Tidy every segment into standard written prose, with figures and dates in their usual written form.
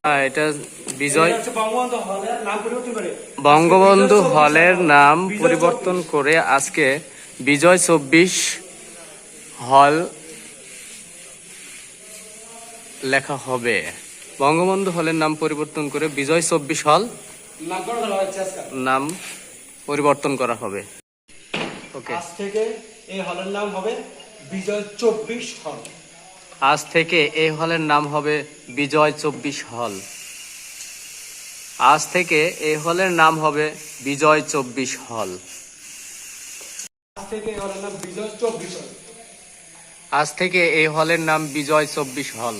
এটা বিজয় এটা হচ্ছে বঙ্গবন্ধু হলের নাম পরিবর্তন করে আজকে বিজয় 24 হল লেখা হবে। বঙ্গবন্ধু হলের নাম পরিবর্তন করে বিজয় 24 হল নামকরণ করা হয়েছে আজকে। নাম পরিবর্তন করা হবে। ওকে, আজ থেকে এই হলের নাম হবে বিজয় 24 হল। আজ থেকে এই হলের নাম হবে বিজয় 24 হল। আজ থেকে এই হলের নাম হবে বিজয় 24 হল। আজ থেকে এই হলের নাম বিজয় 24 হল। আজ থেকে এই হলের নাম বিজয় 24 হল।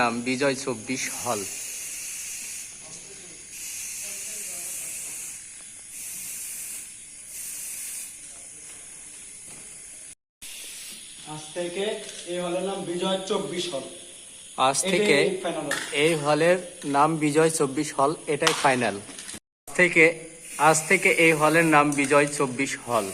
নাম বিজয় 24 হল। আজ থেকে এই হলের নাম বিজয় 24 হল। আজ থেকে এই হলের নাম বিজয় 24 হল, এটাই ফাইনাল। আজ থেকে এই হলের নাম বিজয় 24 হল।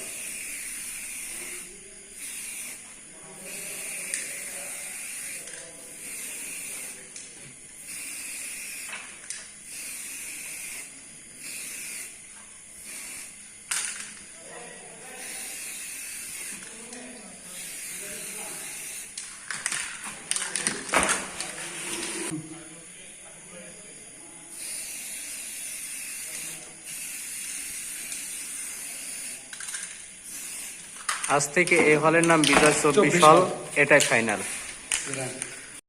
আজ থেকে এই হলের নাম বিজয় 24 হল, এটাই ফাইনাল।